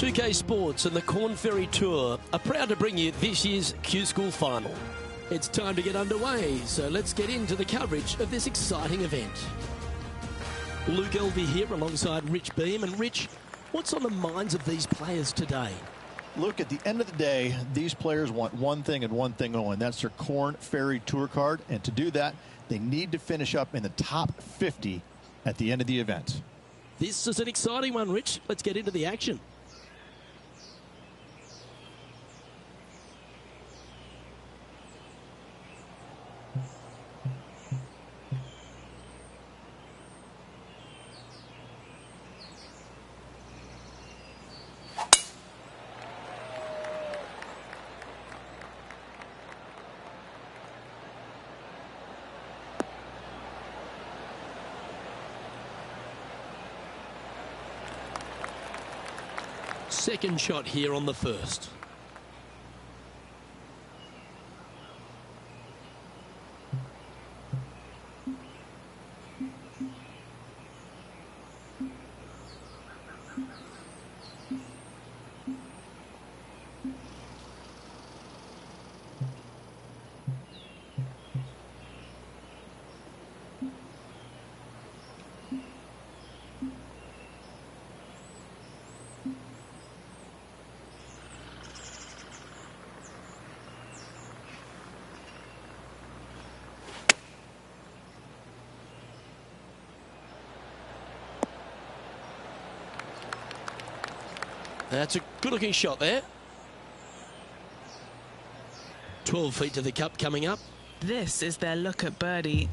2K Sports and the Corn Ferry Tour are proud to bring you this year's Q School Final. It's time to get underway, so let's get into the coverage of this exciting event. Luke Elvey here alongside Rich Beam. And Rich, what's on the minds of these players today? Look, at the end of the day, these players want one thing and one thing only. That's their Corn Ferry Tour card. And to do that, they need to finish up in the top 50 at the end of the event. This is an exciting one, Rich. Let's get into the action. Second shot here on the first. That's a good-looking shot there. 12 feet to the cup coming up. This is their look at birdie.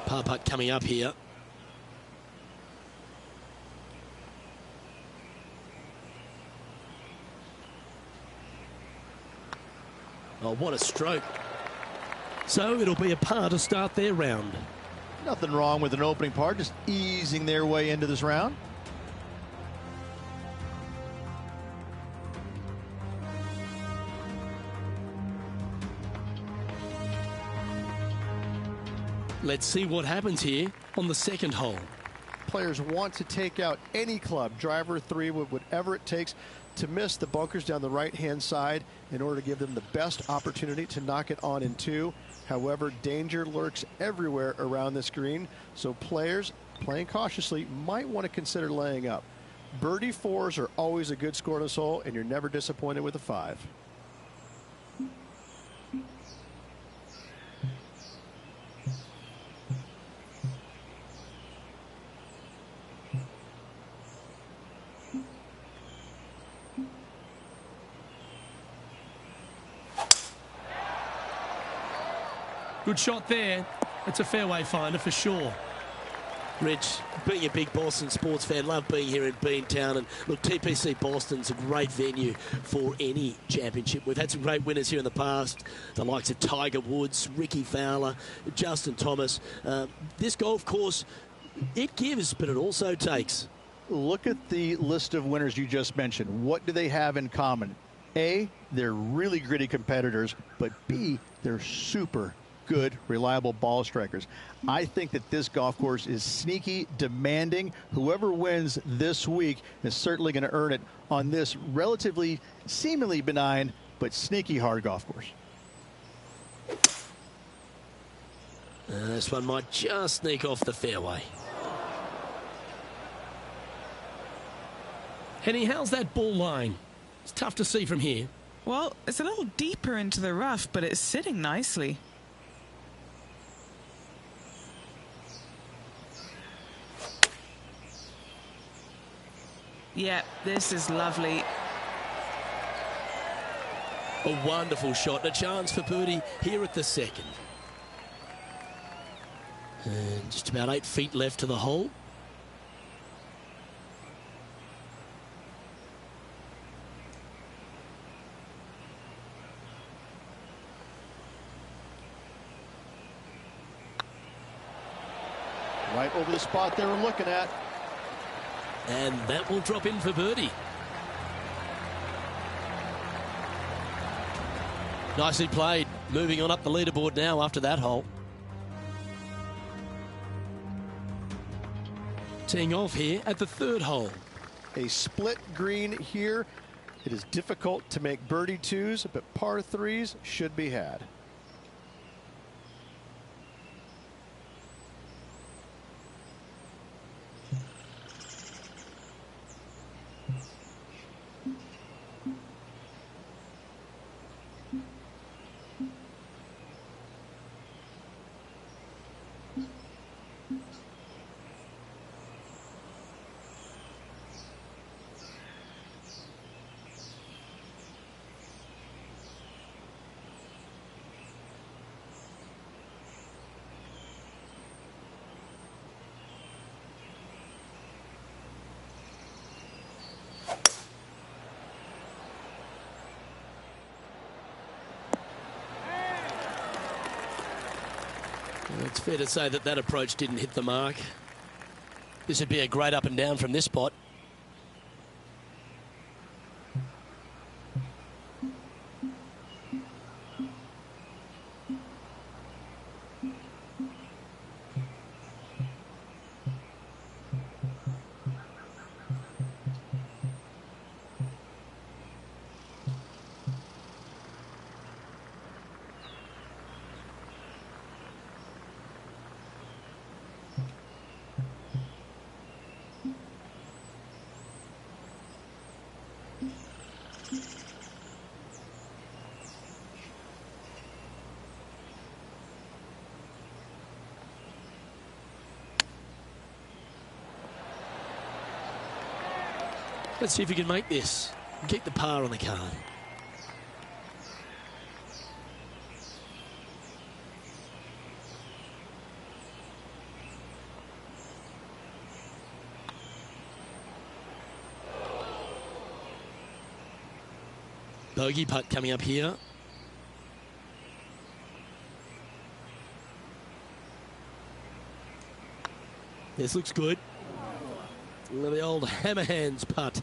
Par putt coming up here. Oh, what a stroke. So it'll be a par to start their round. Nothing wrong with an opening par, just easing their way into this round. Let's see what happens here on the second hole. Players want to take out any club, driver, three, whatever it takes, to miss the bunkers down the right-hand side in order to give them the best opportunity to knock it on in two. However, danger lurks everywhere around this green, so players playing cautiously might want to consider laying up. Birdie fours are always a good score on this hole, and you're never disappointed with a 5. Good shot there. It's a fairway finder for sure. Rich, being a big Boston sports fan, love being here in Beantown. And look, TPC Boston's a great venue for any championship. We've had some great winners here in the past. The likes of Tiger Woods, Ricky Fowler, Justin Thomas. This golf course, it gives, but it also takes. Look at the list of winners you just mentioned. What do they have in common? A, they're really gritty competitors, but B, they're super good, reliable ball strikers. I think that this golf course is sneaky, demanding. Whoever wins this week is certainly going to earn it on this relatively, seemingly benign, but sneaky hard golf course. This one might just sneak off the fairway. Henny, how's that ball lying? It's tough to see from here. Well, it's a little deeper into the rough, but it's sitting nicely. Yeah, this is lovely. A wonderful shot, a chance for birdie here at the second. And just about 8 feet left to the hole. Right over the spot they were looking at. And that will drop in for birdie. Nicely played. Moving on up the leaderboard now after that hole. Teeing off here at the third hole. A split green here. It is difficult to make birdie twos, but par threes should be had. It's fair to say that that approach didn't hit the mark. This would be a great up and down from this spot. Let's see if you can make this. Keep the par on the card. Bogey putt coming up here. This looks good. The old hammer hands putt.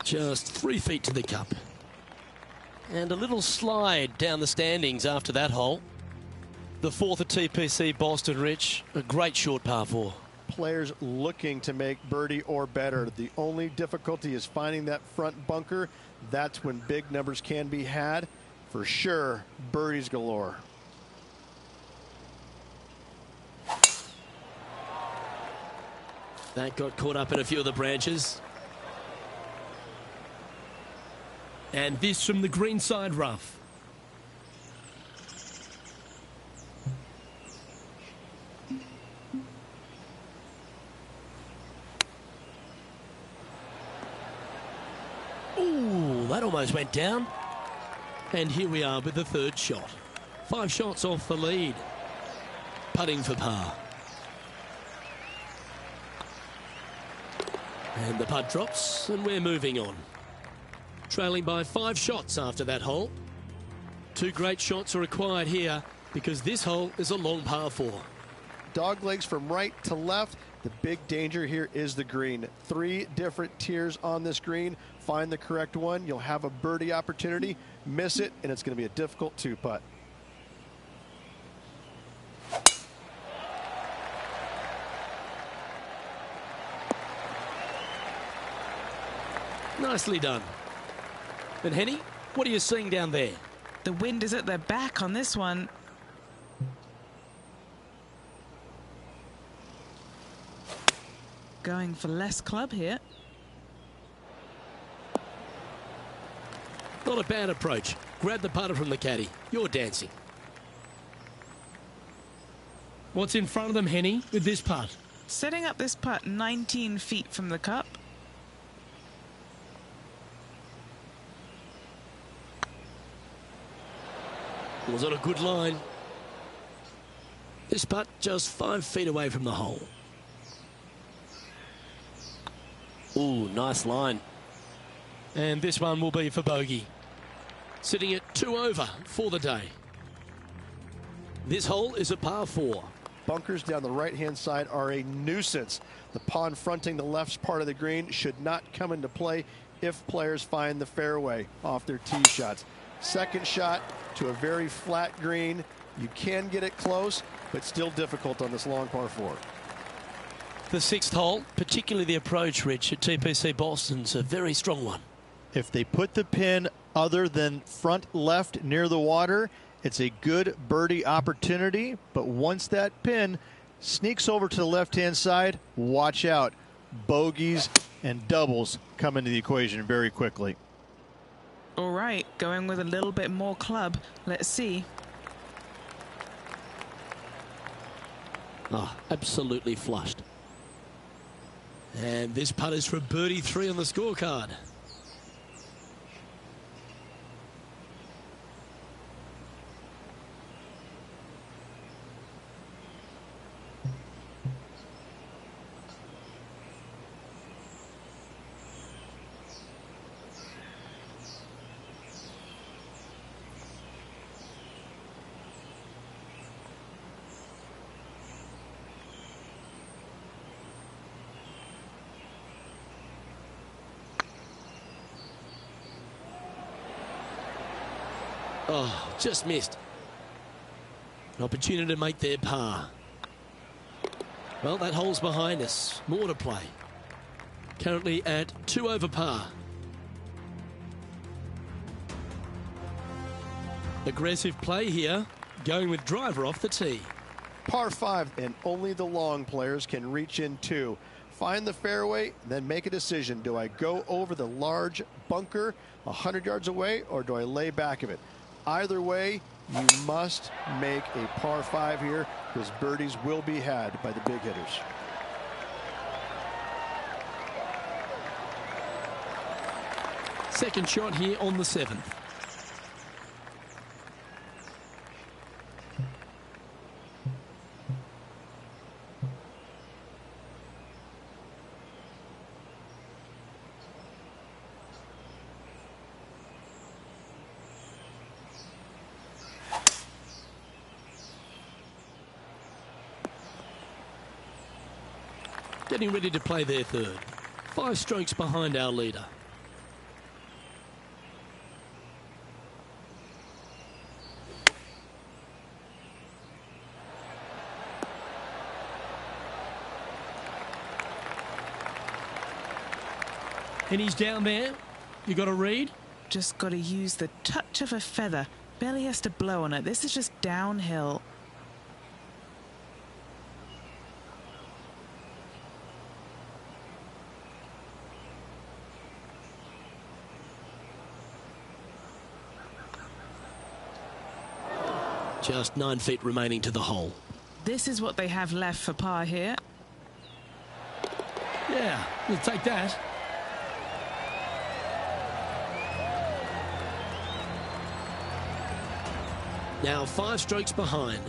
Just 3 feet to the cup. And a little slide down the standings after that hole. The fourth at TPC Boston, Rich. A great short par 4. Players looking to make birdie or better. The only difficulty is finding that front bunker. That's when big numbers can be had. For sure, birdies galore. That got caught up in a few of the branches. And this from the greenside rough. Ooh, that almost went down. And here we are with the third shot. 5 shots off the lead. Putting for par. And the putt drops, and we're moving on. Trailing by 5 shots after that hole. 2 great shots are required here because this hole is a long par 4. Dog legs from right to left. The big danger here is the green. 3 different tiers on this green. Find the correct one. You'll have a birdie opportunity. Miss it, and it's going to be a difficult 2-putt. Nicely done. And Henny, what are you seeing down there? The wind is at their back on this one. Going for less club here. Not a bad approach. Grab the putter from the caddy. You're dancing. What's in front of them, Henny, with this putt? Setting up this putt 19 feet from the cup. Was on a good line. This putt just 5 feet away from the hole. Ooh, nice line. And this one will be for bogey. Sitting at 2 over for the day. This hole is a par 4. bunkers down the right-hand side are a nuisance. The pond fronting the left part of the green should not come into play if players find the fairway off their tee shots. Second shot to a very flat green. You can get it close, but still difficult on this long par 4. The 6th hole, particularly the approach, Rich, at TPC Boston's a very strong one. If they put the pin other than front left near the water, it's a good birdie opportunity. But once that pin sneaks over to the left-hand side, watch out. Bogeys and doubles come into the equation very quickly. All right, going with a little bit more club. Let's see. Oh, absolutely flushed. And this putt is for a birdie 3 on the scorecard. Oh, just missed. An opportunity to make their par. Well, that hole's behind us. More to play. Currently at 2 over par. Aggressive play here, going with driver off the tee. Par 5, and only the long players can reach in 2. Find the fairway, then make a decision. Do I go over the large bunker 100 yards away, or do I lay back of it? Either way, you must make a par 5 here, because birdies will be had by the big hitters. Second shot here on the 7th. Getting ready to play their third. 5 strokes behind our leader. And he's down there. You got to read. Just got to use the touch of a feather. Barely has to blow on it. This is just downhill. Just 9 feet remaining to the hole. This is what they have left for par here. Yeah, we'll take that. Now 5 strokes behind.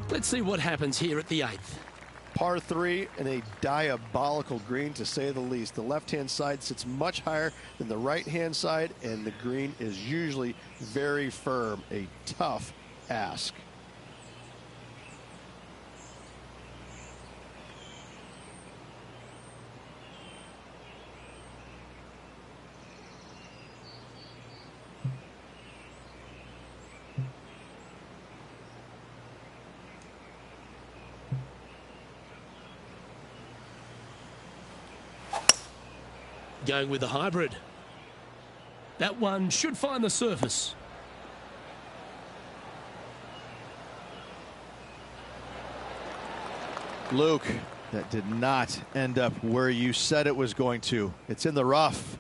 Let's see what happens here at the 8th. Par 3 and a diabolical green, to say the least. The left-hand side sits much higher than the right-hand side, and the green is usually very firm. A tough ask. Going with the hybrid. That one should find the surface. Luke, that did not end up where you said it was going to. It's in the rough.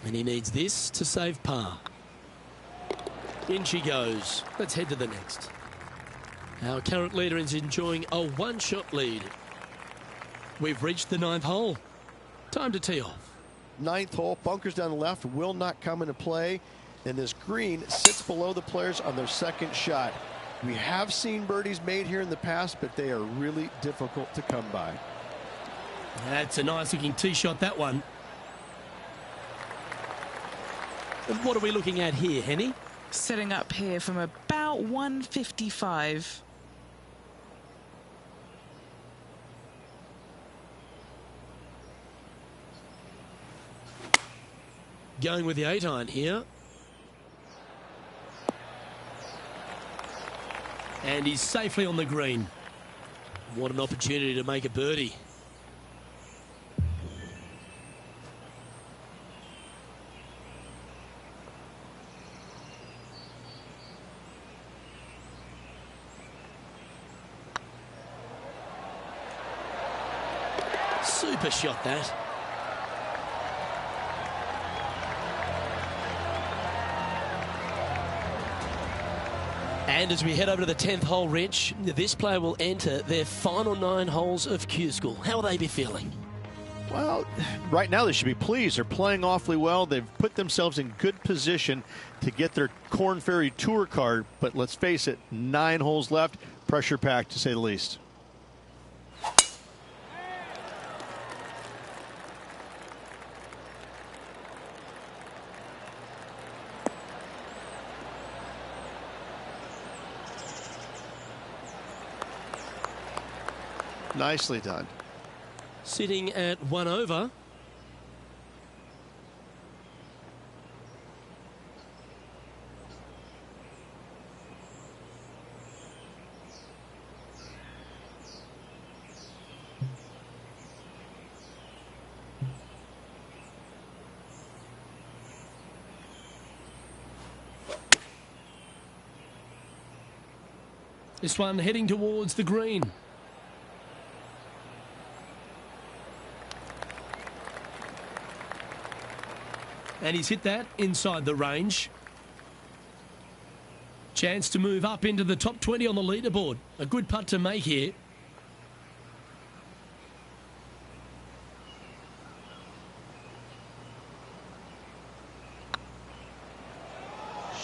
And he needs this to save par. In she goes. Let's head to the next. Our current leader is enjoying a one-shot lead. We've reached the 9th hole. Time to tee off. 9th hole, bunkers down the left will not come into play, and this green sits below the players on their second shot. We have seen birdies made here in the past, but they are really difficult to come by. That's a nice-looking tee shot, that one. And what are we looking at here, Henny? Setting up here from about 155. Going with the 8-iron here. And he's safely on the green. What an opportunity to make a birdie. Super shot, that. And as we head over to the 10th hole, Rich, this player will enter their final 9 holes of Q School. How will they be feeling? Well, right now they should be pleased. They're playing awfully well. They've put themselves in good position to get their Korn Ferry Tour card. But let's face it, 9 holes left, pressure packed to say the least. Nicely done. Sitting at 1 over. This one heading towards the green. And he's hit that inside the range. Chance to move up into the top 20 on the leaderboard. A good putt to make here.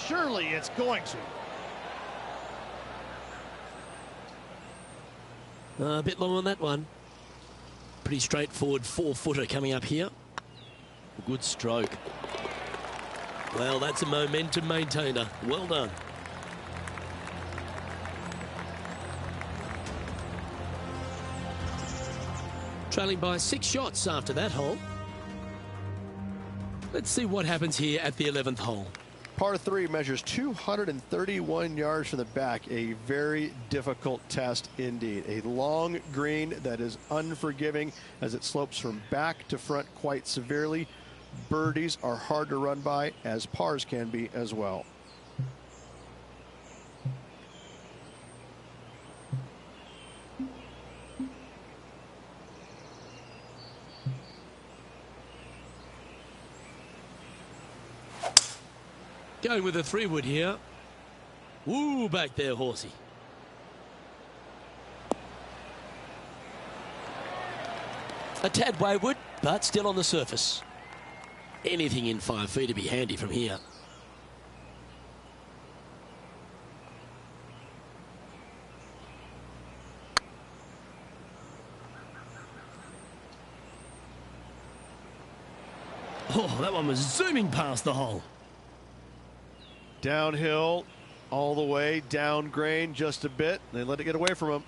Surely it's going to. A bit long on that one. Pretty straightforward 4-footer coming up here. Good stroke. Well, that's a momentum maintainer. Well done. Trailing by 6 shots after that hole. Let's see what happens here at the 11th hole. Par 3 measures 231 yards from the back. A very difficult test indeed. A long green that is unforgiving as it slopes from back to front quite severely. Birdies are hard to run by, as pars can be as well. Going with a 3-wood here. Woo, back there, horsey. A tad wayward, but still on the surface. Anything in 5 feet to be handy from here. Oh, that one was zooming past the hole. Downhill all the way, down grain just a bit. They let it get away from him.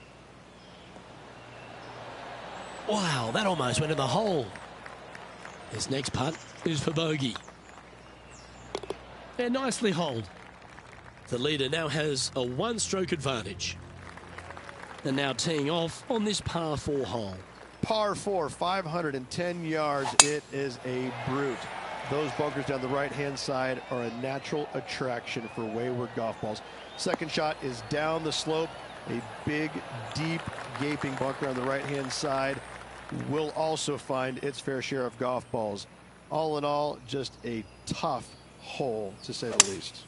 Wow, that almost went in the hole. This next putt is for bogey. And nicely holed. The leader now has a 1-stroke advantage. And now teeing off on this par 4 hole. Par 4, 510 yards. It is a brute. Those bunkers down the right-hand side are a natural attraction for wayward golf balls. Second shot is down the slope. A big, deep, gaping bunker on the right-hand side will also find its fair share of golf balls. All in all, just a tough hole, to say the least.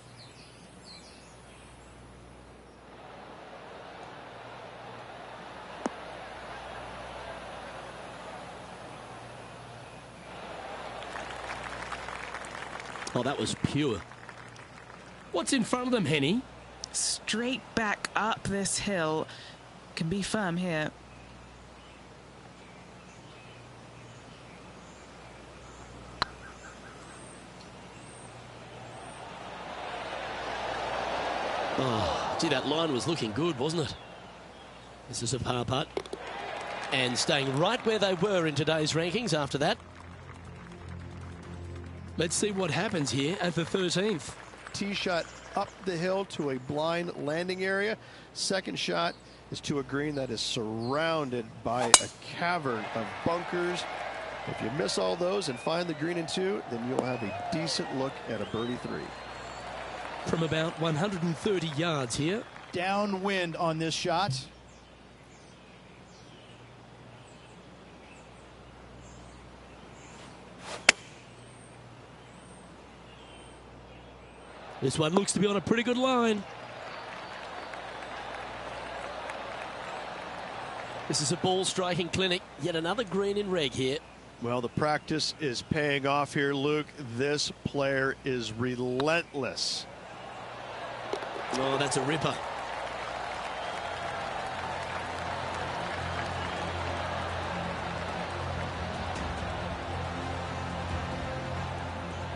Oh, that was pure. What's in front of them, Henny? Straight back up this hill. Can be firm here. Oh, gee, that line was looking good, wasn't it? This is a par putt. And staying right where they were in today's rankings after that. Let's see what happens here at the 13th. Tee shot up the hill to a blind landing area. Second shot is to a green that is surrounded by a cavern of bunkers. If you miss all those and find the green in 2, then you'll have a decent look at a birdie 3. From about 130 yards here. Downwind on this shot. This one looks to be on a pretty good line. This is a ball striking clinic. Yet another green in reg here. Well, the practice is paying off here, Luke. This player is relentless. Oh, that's a ripper.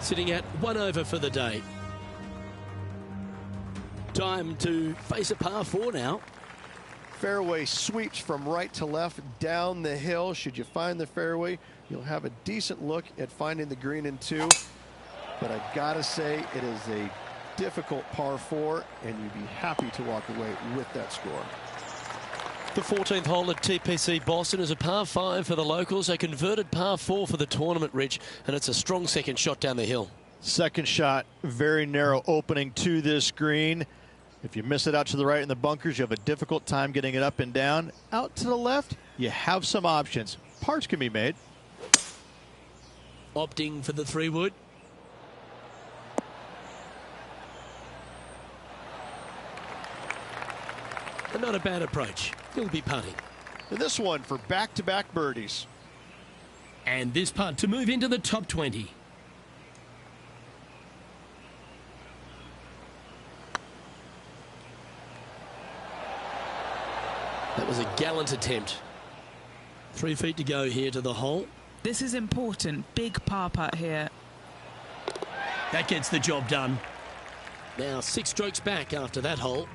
Sitting at 1 over for the day. Time to face a par 4 now. Fairway sweeps from right to left down the hill. Should you find the fairway, you'll have a decent look at finding the green in 2. But I gotta say, it is a difficult par 4, and you'd be happy to walk away with that score. The 14th hole at TPC Boston is a par 5 for the locals, a converted par 4 for the tournament, Rich, and it's a strong second shot down the hill. Second shot, very narrow opening to this green. If you miss it out to the right in the bunkers, you have a difficult time getting it up and down. Out to the left, you have some options. Pars can be made. Opting for the 3-wood. And not a bad approach. He'll be putting. And this one for back-to-back birdies. And this putt to move into the top 20. That was a gallant attempt. 3 feet to go here to the hole. This is important. Big par putt here. That gets the job done. Now 6 strokes back after that hole.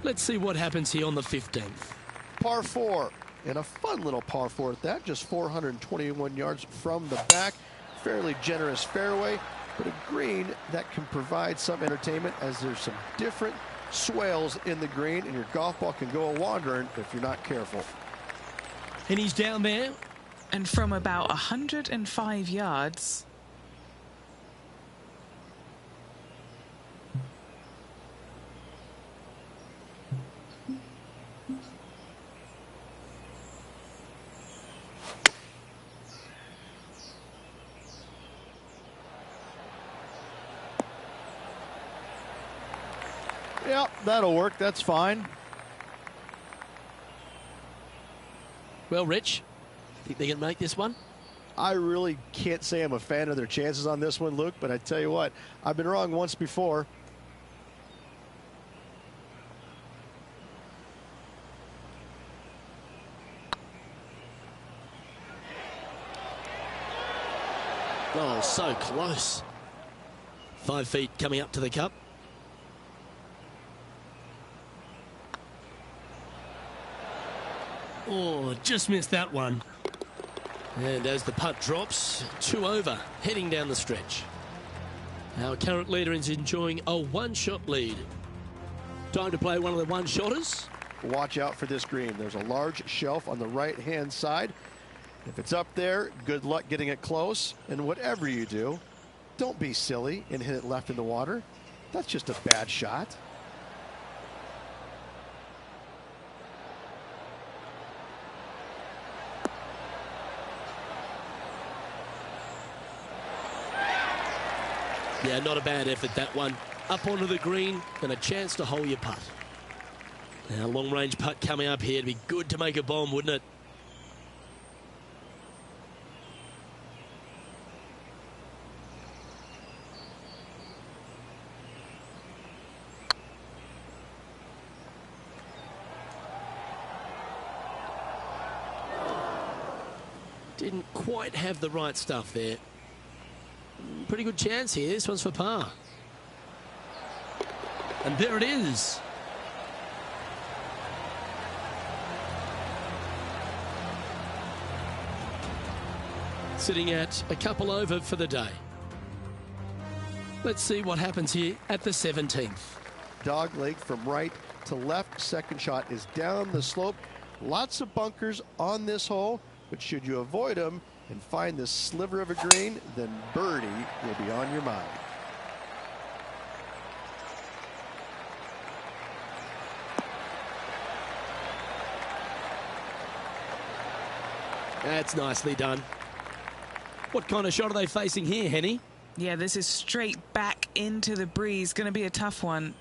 Let's see what happens here on the 15th. Par 4, and a fun little par 4 at that. Just 421 yards from the back. Fairly generous fairway, but a green that can provide some entertainment as there's some different swales in the green, and your golf ball can go a-wandering if you're not careful. And he's down there. And from about 105 yards. Yep, that'll work. That's fine. Well, Rich, think they can make this one? I really can't say I'm a fan of their chances on this one, Luke, but I tell you what, I've been wrong once before. Oh, so close. 5 feet coming up to the cup. Oh, just missed that one. And as the putt drops, 2 over, heading down the stretch. Our current leader is enjoying a 1-shot lead. Time to play one of the one-shotters. Watch out for this green. There's a large shelf on the right-hand side. If it's up there, good luck getting it close. And whatever you do, don't be silly and hit it left in the water. That's just a bad shot. Yeah, not a bad effort, that one. Up onto the green and a chance to hole your putt. Now, long-range putt coming up here. It'd be good to make a bomb, wouldn't it? Didn't quite have the right stuff there. Pretty good chance here. This one's for par. And there it is. Sitting at a couple over for the day. Let's see what happens here at the 17th. Dog leg from right to left. Second shot is down the slope. Lots of bunkers on this hole, but should you avoid them and find this sliver of a green, then birdie will be on your mind. That's nicely done. What kind of shot are they facing here, Henny? Yeah, this is straight back into the breeze. Going to be a tough one.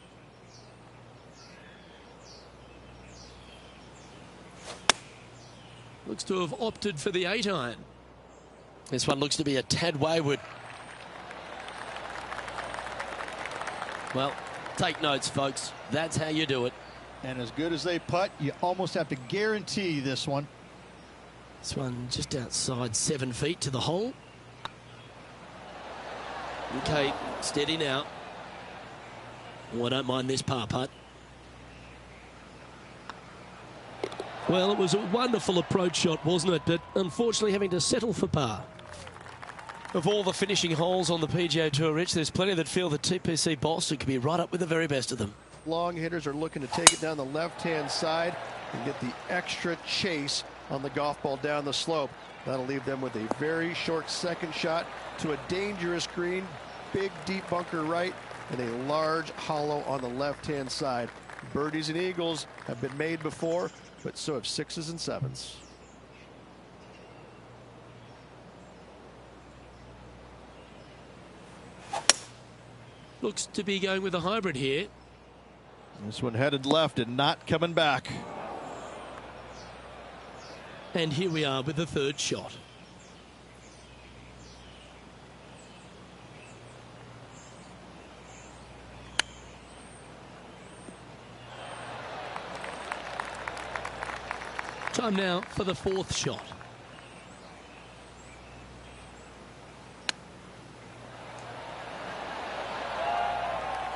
Looks to have opted for the 8-iron. This one looks to be a tad wayward. Well, take notes, folks. That's how you do it. And as good as they putt, you almost have to guarantee this one. This one just outside 7 feet to the hole. Okay, steady now. Oh, I don't mind this par putt. Well, it was a wonderful approach shot, wasn't it? But unfortunately having to settle for par. Of all the finishing holes on the PGA Tour, Rich, there's plenty that feel that TPC Boston could be right up with the very best of them. Long hitters are looking to take it down the left-hand side and get the extra chase on the golf ball down the slope. That'll leave them with a very short second shot to a dangerous green, big deep bunker right, and a large hollow on the left-hand side. Birdies and eagles have been made before, but so have 6s and 7s. Looks to be going with a hybrid here. This one headed left and not coming back. And here we are with the third shot. Time now for the fourth shot.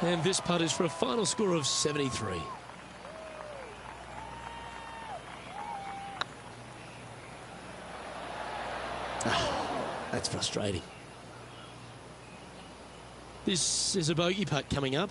And this putt is for a final score of 73. That's frustrating. This is a bogey putt coming up.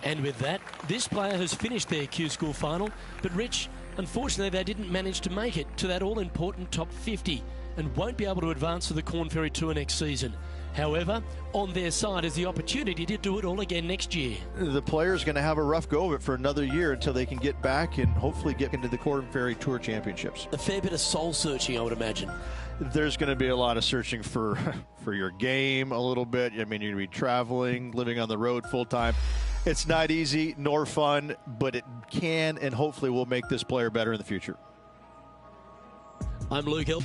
And with that, this player has finished their Q School final. But Rich, unfortunately, they didn't manage to make it to that all-important top 50 and won't be able to advance to the Korn Ferry Tour next season. However, on their side is the opportunity to do it all again next year. The player's going to have a rough go of it for another year until they can get back and hopefully get into the Korn Ferry Tour Championships. A fair bit of soul searching, I would imagine. There's going to be a lot of searching for your game a little bit. I mean, you're going to be traveling, living on the road full time. It's not easy nor fun, but it can and hopefully will make this player better in the future. I'm Luke Hill.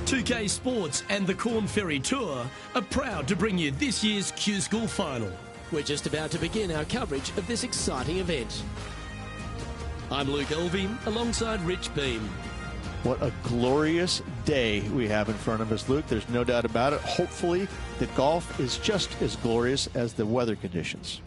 2K Sports and the Corn Ferry Tour are proud to bring you this year's Q School Final. We're just about to begin our coverage of this exciting event. I'm Luke Elvey, alongside Rich Beam. What a glorious day we have in front of us, Luke. There's no doubt about it. Hopefully, the golf is just as glorious as the weather conditions.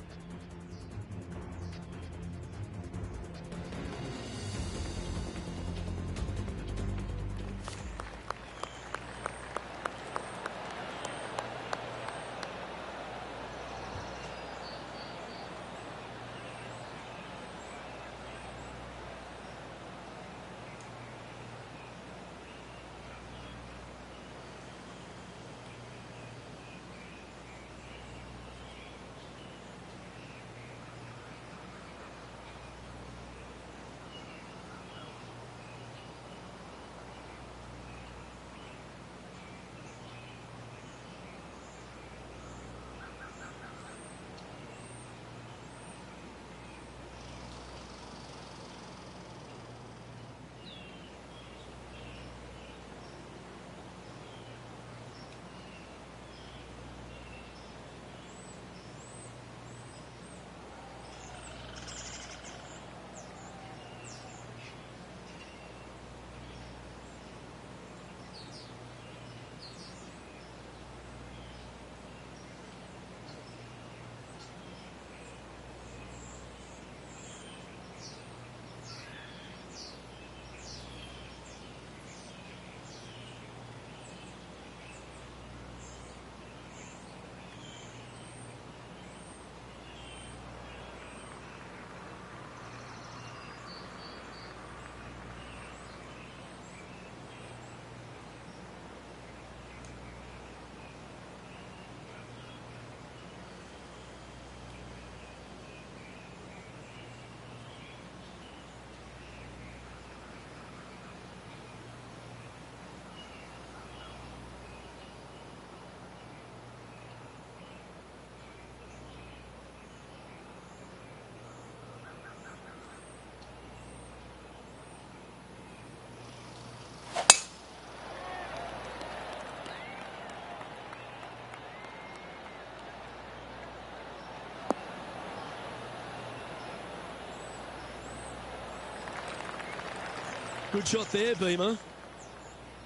Good shot there, Beamer.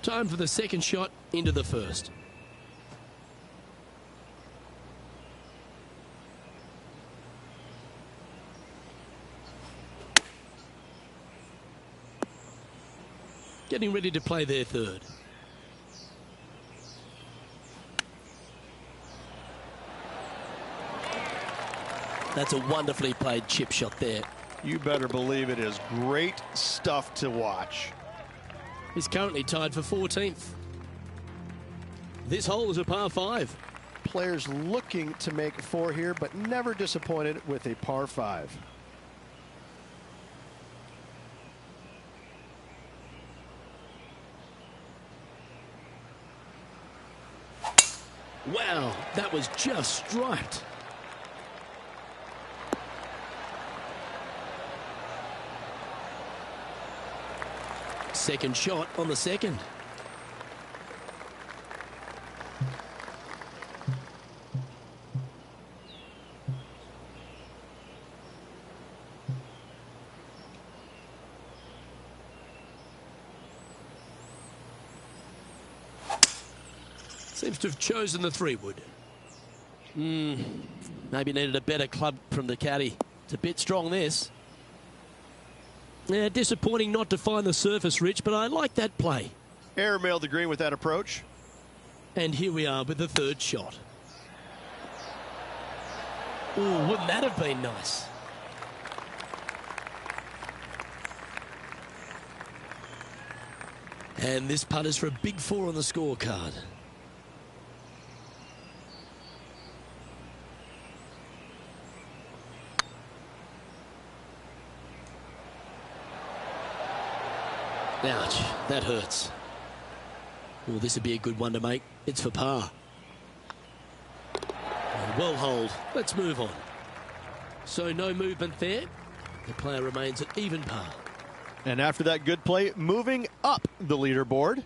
Time for the second shot into the first. Getting ready to play their third. That's a wonderfully played chip shot there. You better believe it is great stuff to watch. He's currently tied for 14th. This hole is a par 5. Players looking to make 4 here, but never disappointed with a par 5. Wow, that was just striped. Second shot on the second. Seems to have chosen the 3-wood. Maybe needed a better club from the caddy. It's a bit strong, this. Yeah, disappointing not to find the surface, Rich, but I like that play. Airmailed the green with that approach. And here we are with the third shot. Ooh, wouldn't that have been nice? And this putt is for a big 4 on the scorecard. Ouch, that hurts. Well, this would be a good one to make. It's for par. Well hold. Let's move on. So no movement there. The player remains at even par. And after that good play, moving up the leaderboard.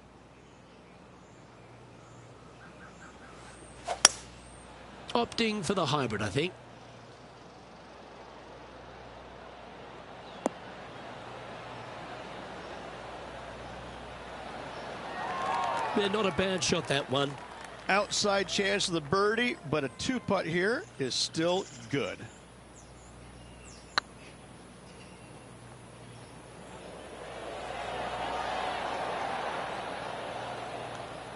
opting for the hybrid, I think. Yeah, not a bad shot, that one. Outside chance of the birdie, but a two-putt here is still good.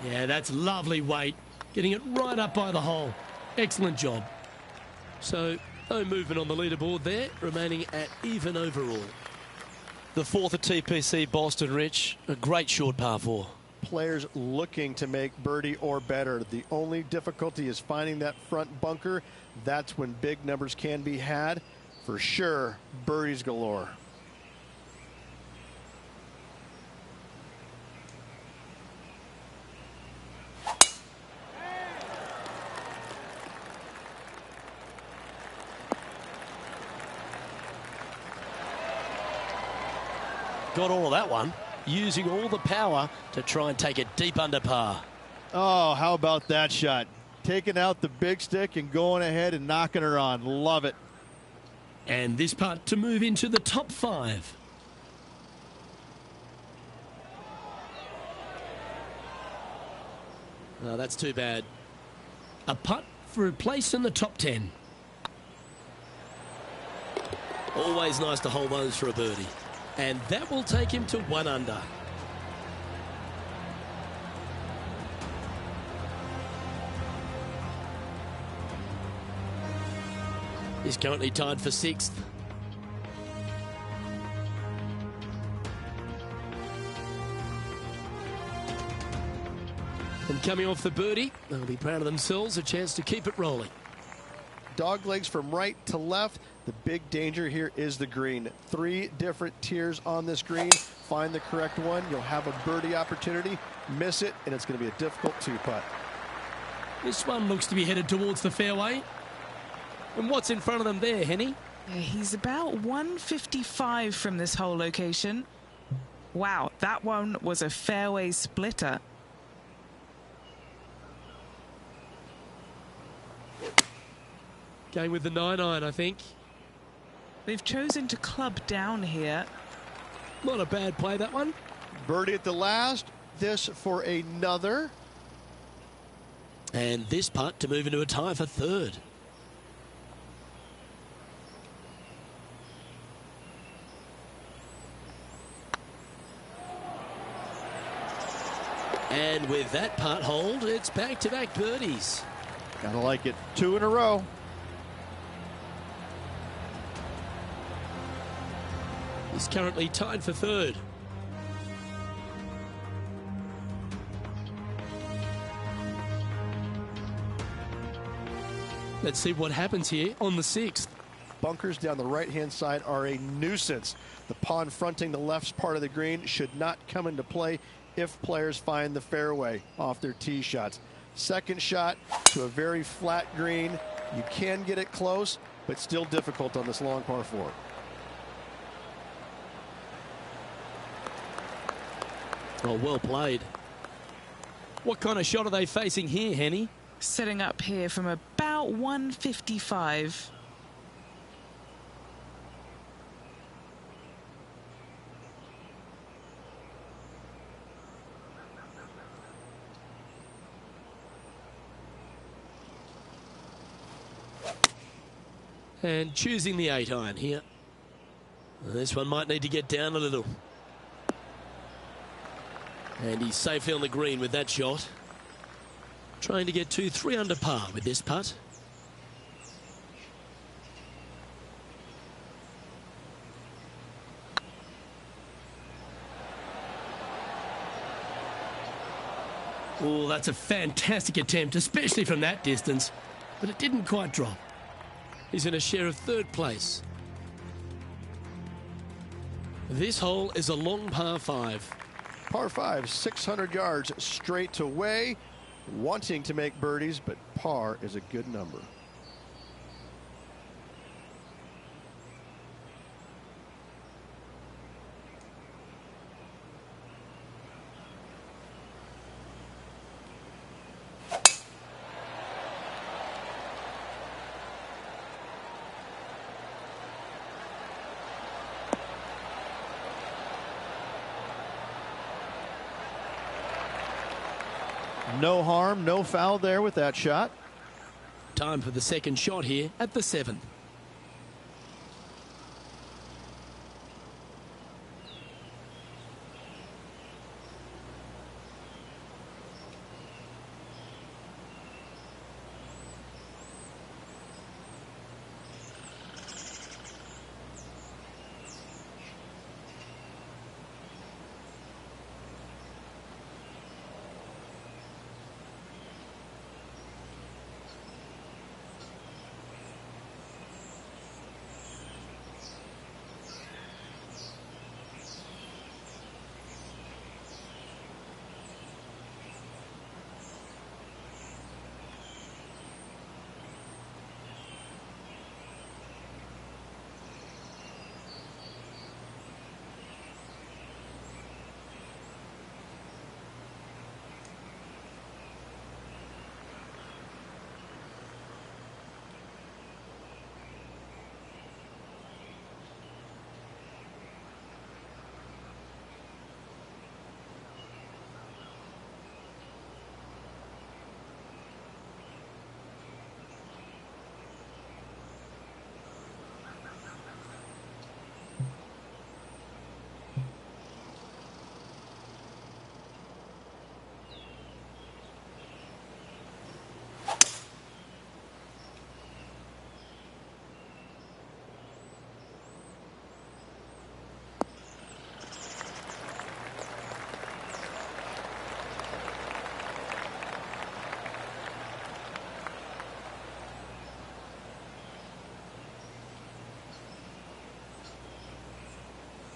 Yeah, that's lovely weight. Getting it right up by the hole. Excellent job. So, no movement on the leaderboard there, remaining at even overall. The fourth at TPC Boston, Rich. A great short par 4. Players looking to make birdie or better. The only difficulty is finding that front bunker. That's when big numbers can be had. For sure, birdies galore. Got all of that one, using all the power to try and take it deep under par. Oh, how about that shot? Taking out the big stick and going ahead and knocking her on. Love it. And this putt to move into the top 5. Oh, that's too bad. A putt for a place in the top 10. Always nice to hold those for a birdie. And that will take him to 1 under. He's currently tied for 6th. And coming off the birdie, they'll be proud of themselves, a chance to keep it rolling. Dog legs from right to left. The big danger here is the green. 3 different tiers on this green. Find the correct one. You'll have a birdie opportunity. Miss it, and it's going to be a difficult 2-putt. This one looks to be headed towards the fairway. And what's in front of them there, Henny? Yeah, he's about 155 from this hole location. Wow, that one was a fairway splitter. Going with the 9-iron, I think. They've chosen to club down here. Not a bad play, that one. Birdie at the last. This for another. And this putt to move into a tie for 3rd. And with that putt hold, it's back-to-back birdies. Gotta like it. 2 in a row. He's currently tied for 3rd. Let's see what happens here on the 6th. Bunkers down the right-hand side are a nuisance. The pond fronting the left part of the green should not come into play if players find the fairway off their tee shots. Second shot to a very flat green. You can get it close, but still difficult on this long par 4. Oh, well played. What kind of shot are they facing here, Henny? Setting up here from about 155. And choosing the 8-iron here. This one might need to get down a little. And he's safely on the green with that shot. Trying to get to 3 under par with this putt. Oh, that's a fantastic attempt, especially from that distance. But it didn't quite drop. He's in a share of 3rd place. This hole is a long par 5. Par 5, 600 yards straight away. Wanting to make birdies, but par is a good number. No harm, no foul there with that shot. Time for the second shot here at the 7th.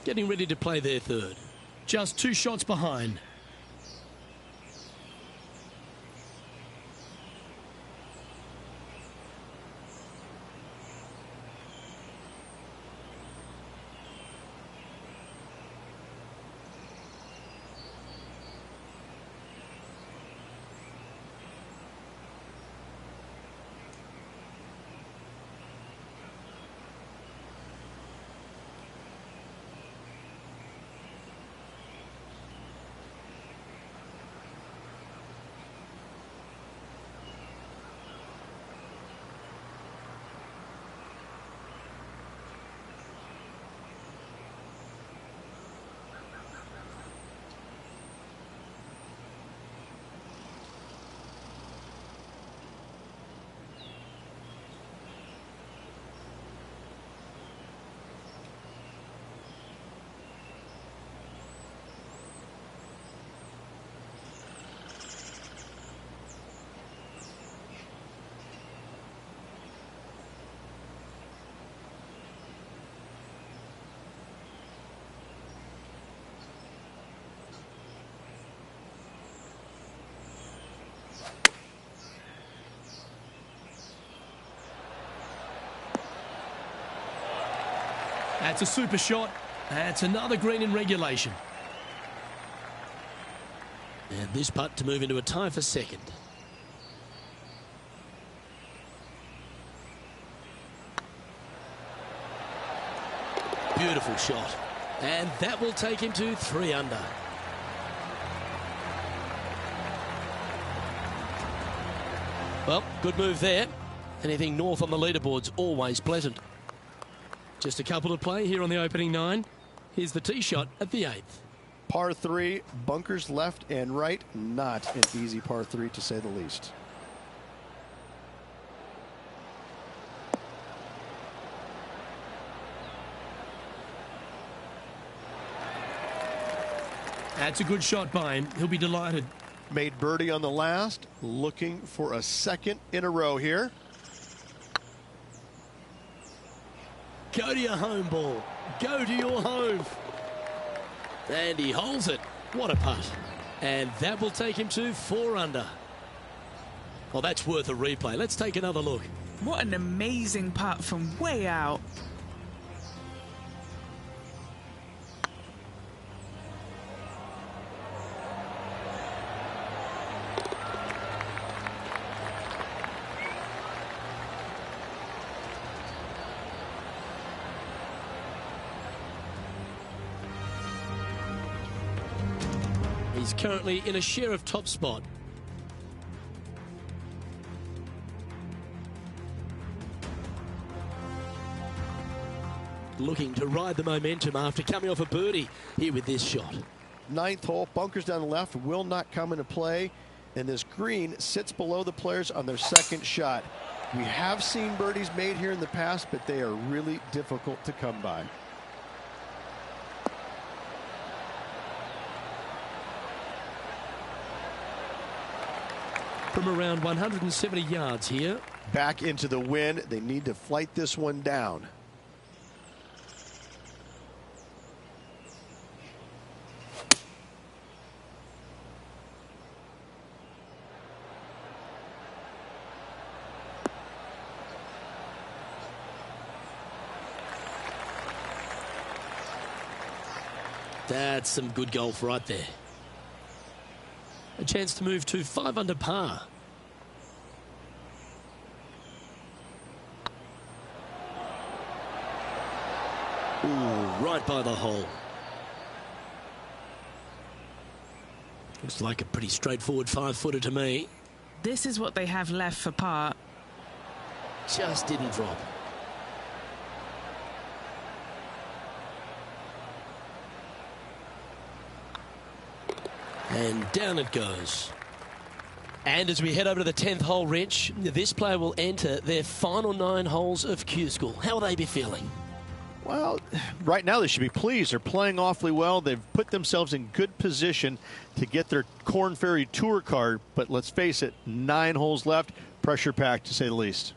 Getting ready to play their third. Just 2 shots behind. That's a super shot. That's another green in regulation. And this putt to move into a tie for second. Beautiful shot. And that will take him to 3 under. Well, good move there. Anything north on the leaderboard's always pleasant. Just a couple to play here on the opening 9. Here's the tee shot at the 8th. Par 3, bunkers left and right. Not an easy par 3 to say the least. That's a good shot by him. He'll be delighted. Made birdie on the last. Looking for a second in a row here. Go to your home ball. Go to your home. And he holds it. What a putt. And that will take him to 4 under. Well, that's worth a replay. Let's take another look. What an amazing putt from way out. He's currently in a share of top spot. looking to ride the momentum after coming off a birdie here with this shot. Ninth hole, bunkers down the left will not come into play, and this green sits below the players on their second shot. We have seen birdies made here in the past, but they are really difficult to come by. From around 170 yards here. Back into the wind. They need to flight this one down. That's some good golf right there. A chance to move to 5 under par. Ooh, right by the hole. Looks like a pretty straightforward 5-footer to me. This is what they have left for par. Just didn't drop. And down it goes. And as we head over to the 10th hole, Rich, this player will enter their final 9 holes of Q School. How will they be feeling? Well, right now they should be pleased. They're playing awfully well. They've put themselves in good position to get their Korn Ferry Tour card. But let's face it, 9 holes left, pressure packed to say the least.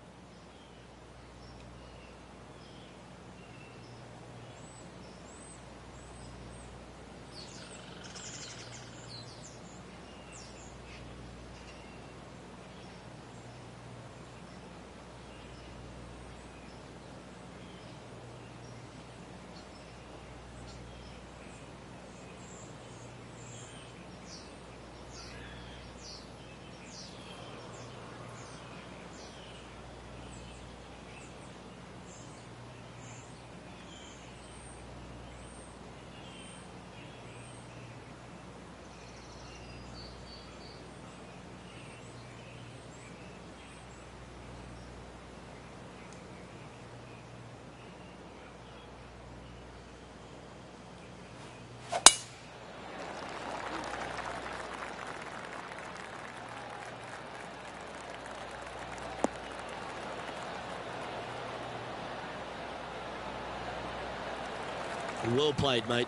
Well played, mate.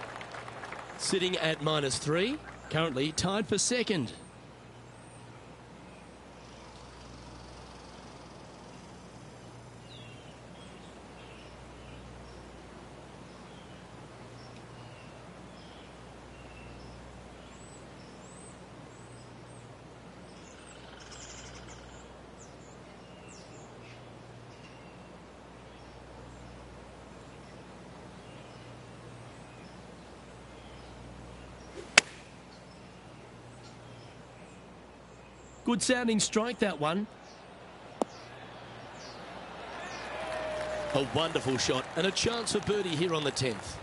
Sitting at -3, currently tied for second. Good sounding strike, that one. A wonderful shot and a chance for birdie here on the 10th.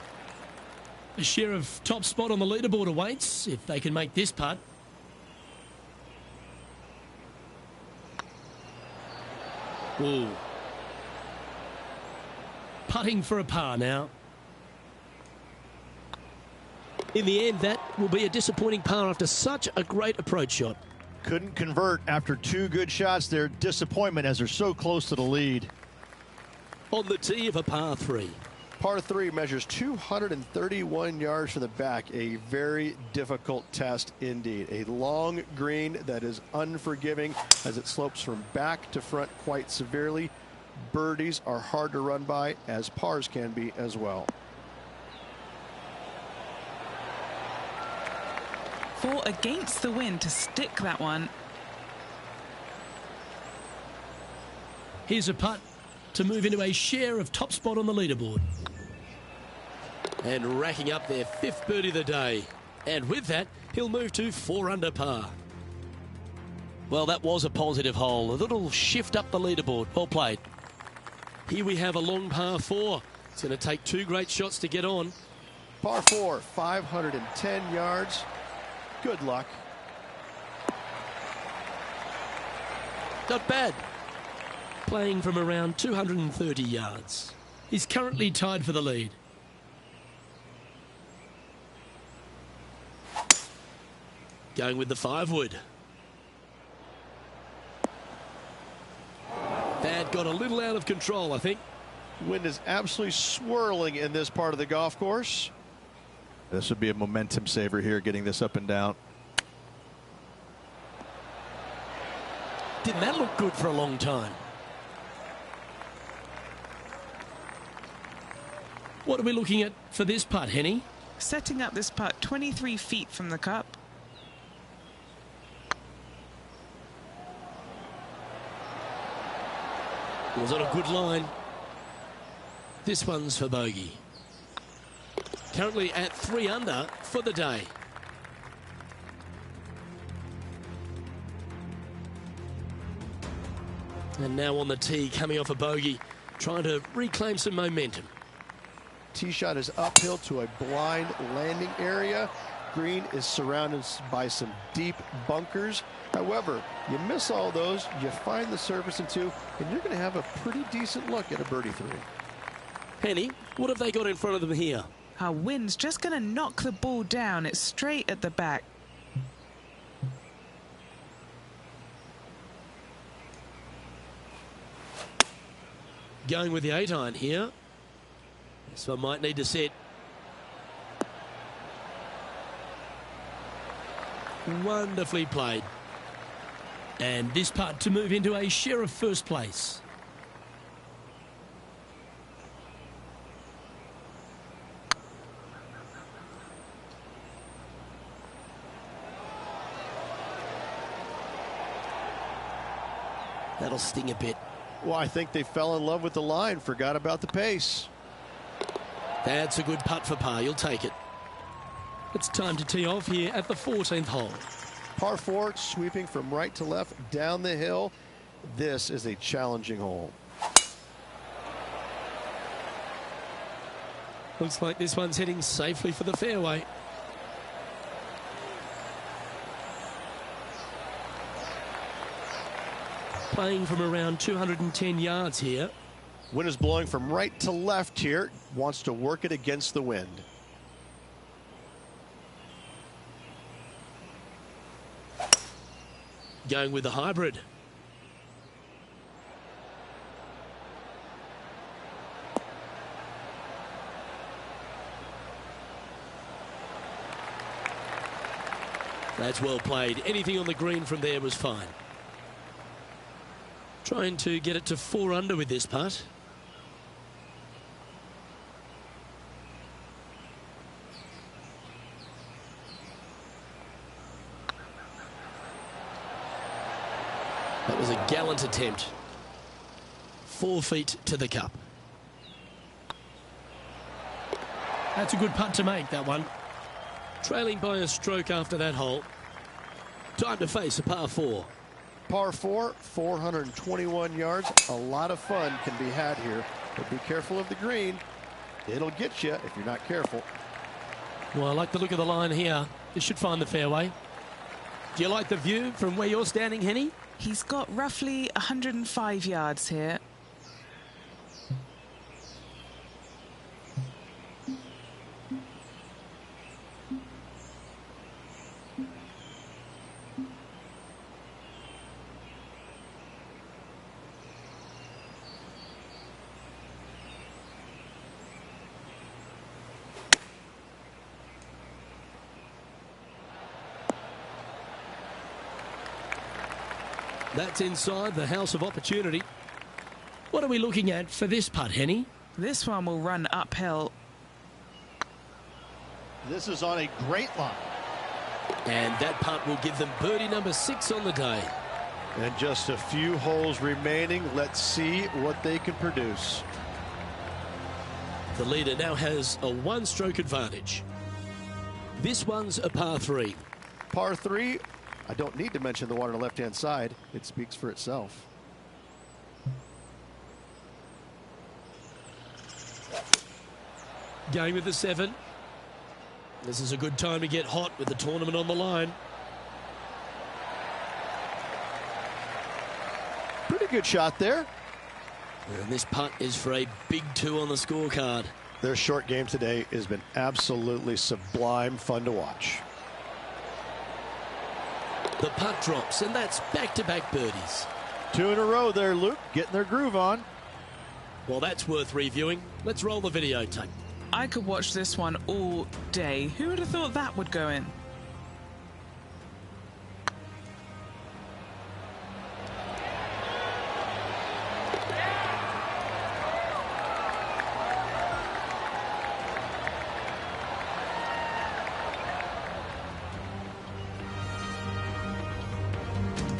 A share of top spot on the leaderboard awaits if they can make this putt. Ooh. Putting for a par now. In the end, that will be a disappointing par after such a great approach shot. Couldn't convert after 2 good shots there. Disappointment as they're so close to the lead. On the tee of a par 3. Par 3 measures 231 yards from the back. A very difficult test indeed. A long green that is unforgiving as it slopes from back to front quite severely. Birdies are hard to run by, as pars can be as well. Fought against the wind to stick that one. Here's a putt to move into a share of top spot on the leaderboard. And racking up their 5th birdie of the day. And with that, he'll move to 4 under par. Well, that was a positive hole. A little shift up the leaderboard. Well played. Here we have a long par 4. It's going to take 2 great shots to get on. Par 4, 510 yards. Good luck. Not bad. Playing from around 230 yards. He's currently tied for the lead. Going with the 5-wood. That got a little out of control, I think. Wind is absolutely swirling in this part of the golf course. This would be a momentum saver here, getting this up and down. Didn't that look good for a long time? What are we looking at for this putt, Henny? Setting up this putt 23 feet from the cup. It was on a good line. This one's for bogey. Currently at 3 under for the day. And now on the tee, coming off a bogey, trying to reclaim some momentum. Tee shot is uphill to a blind landing area. Green is surrounded by some deep bunkers. However, you miss all those, you find the surface in 2, and you're going to have a pretty decent look at a birdie 3. Henny, what have they got in front of them here? Our wind's just going to knock the ball down. It's straight at the back. Going with the 8-iron here. This one might need to set. Wonderfully played. And this putt to move into a share of first place. That'll sting a bit. Well, I think they fell in love with the line, forgot about the pace. That's a good putt for par. You'll take it. It's time to tee off here at the 14th hole. Par 4, sweeping from right to left down the hill. This is a challenging hole. Looks like this one's heading safely for the fairway. Playing from around 210 yards here. Wind is blowing from right to left here. Wants to work it against the wind. Going with the hybrid. That's well played. Anything on the green from there was fine. Trying to get it to 4 under with this putt. That was a gallant attempt. 4 feet to the cup. That's a good putt to make, that one. Trailing by a stroke after that hole. Time to face a par 4. Par 4, 421 yards. A lot of fun can be had here, but be careful of the green. It'll get you if you're not careful. Well, I like the look of the line here. This should find the fairway. Do you like the view from where you're standing, Henny? He's got roughly 105 yards here. That's inside the house of opportunity. What are we looking at for this putt, Henny? This one will run uphill. This is on a great line. And that putt will give them birdie number 6 on the day. And just a few holes remaining. Let's see what they can produce. The leader now has a 1-stroke advantage. This one's a par 3. Par 3. I don't need to mention the one on the left-hand side. It speaks for itself. Going with the 7. This is a good time to get hot with the tournament on the line. Pretty good shot there. And this putt is for a big 2 on the scorecard. Their short game today has been absolutely sublime fun to watch. The putt drops, and that's back-to-back birdies. 2 in a row there, Luke, getting their groove on. Well, that's worth reviewing. Let's roll the videotape. I could watch this one all day. Who would have thought that would go in?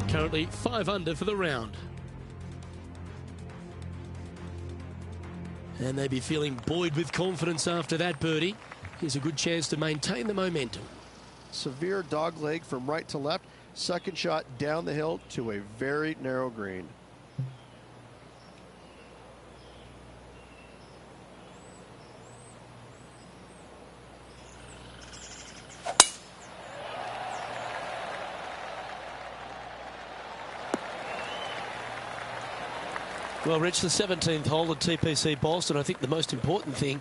Currently 5 under for the round. And they'd be feeling buoyed with confidence after that birdie. Here's a good chance to maintain the momentum. Severe dog leg from right to left. Second shot down the hill to a very narrow green. Well, Rich, the 17th hole at TPC Boston. I think the most important thing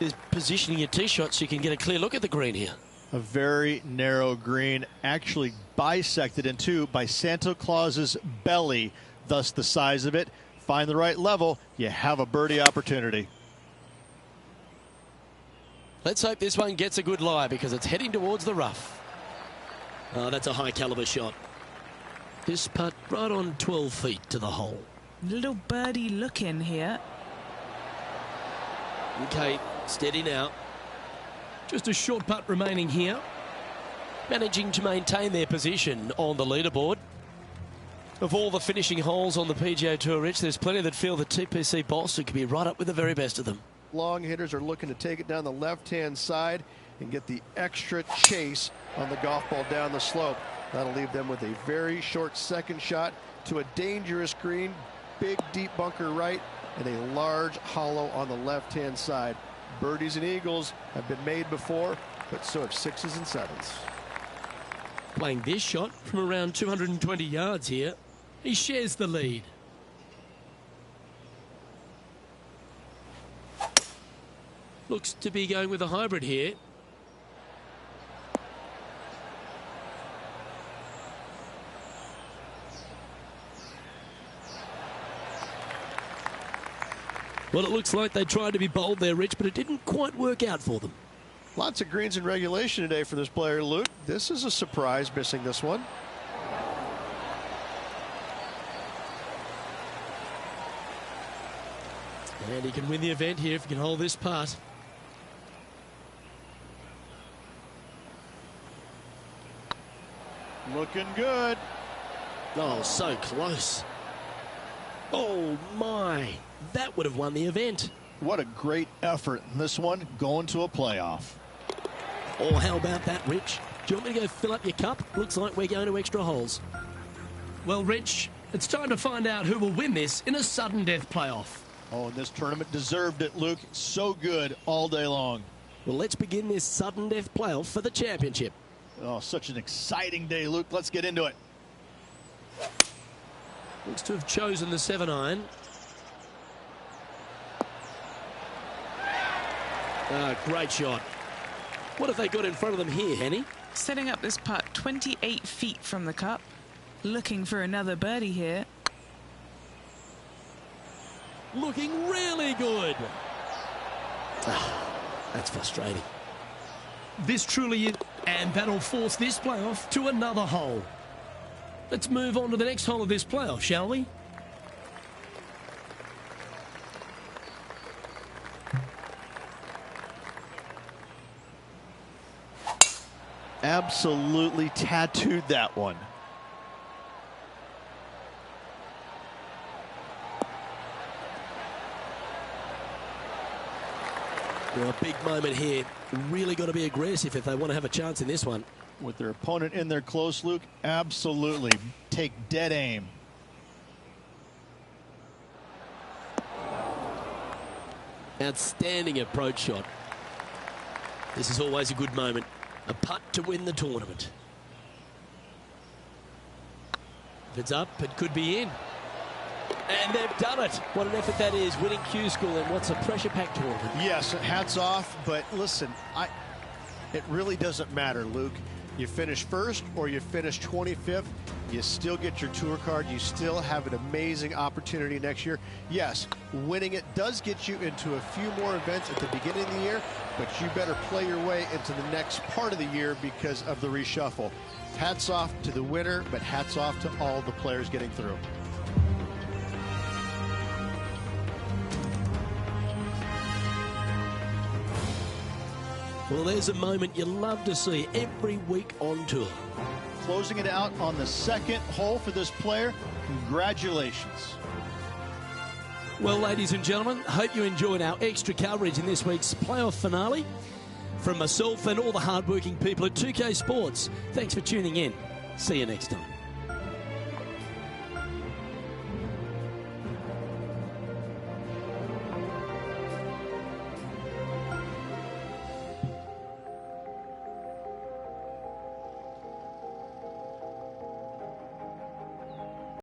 is positioning your tee shot so you can get a clear look at the green here. A very narrow green, actually bisected in two by Santa Claus's belly, thus the size of it. Find the right level, you have a birdie opportunity. Let's hope this one gets a good lie because it's heading towards the rough. Oh, that's a high caliber shot. This putt right on 12 feet to the hole. Little birdie look in here. Okay, steady now. Just a short putt remaining here. Managing to maintain their position on the leaderboard. Of all the finishing holes on the PGA Tour, Rich, there's plenty that feel that TPC Boston could be right up with the very best of them. Long hitters are looking to take it down the left-hand side and get the extra chase on the golf ball down the slope. That'll leave them with a very short second shot to a dangerous green. Big deep bunker right and a large hollow on the left-hand side. Birdies and eagles have been made before, but so have 6s and 7s. Playing this shot from around 220 yards here. He shares the lead. Looks to be going with a hybrid here. Well, it looks like they tried to be bold there, Rich, but it didn't quite work out for them. Lots of greens in regulation today for this player, Luke. This is a surprise, missing this one. And he can win the event here if he can hold this putt. Looking good. Oh, so close. Oh, my. That would have won the event. What a great effort in this one, going to a playoff. Oh, how about that, Rich? Do you want me to go fill up your cup? Looks like we're going to extra holes. Well, Rich, it's time to find out who will win this in a sudden death playoff. Oh, and this tournament deserved it, Luke. So good all day long. Well, let's begin this sudden death playoff for the championship. Oh, such an exciting day, Luke. Let's get into it. Looks to have chosen the 7-iron. Ah, great shot. What have they got in front of them here, Henny? Setting up this putt 28 feet from the cup. Looking for another birdie here. Looking really good. Ah, that's frustrating. This truly is, and that'll force this playoff to another hole. Let's move on to the next hole of this playoff, shall we? Absolutely tattooed that one. Well, a big moment here. Really got to be aggressive if they want to have a chance in this one. With their opponent in there close, Luke, absolutely take dead aim. Outstanding approach shot. This is always a good moment. A putt to win the tournament. If it's up, it could be in. And they've done it. What an effort that is, winning Q School in what's a pressure-packed tournament. Yes, hats off. But listen, it really doesn't matter, Luke. You finish first or you finish 25th, you still get your tour card. You still have an amazing opportunity next year. Yes, winning it does get you into a few more events at the beginning of the year, but you better play your way into the next part of the year because of the reshuffle. Hats off to the winner, but hats off to all the players getting through. Well, there's a moment you love to see every week on tour. Closing it out on the second hole for this player. Congratulations. Well, ladies and gentlemen, hope you enjoyed our extra coverage in this week's playoff finale. From myself and all the hardworking people at 2K Sports, thanks for tuning in. See you next time.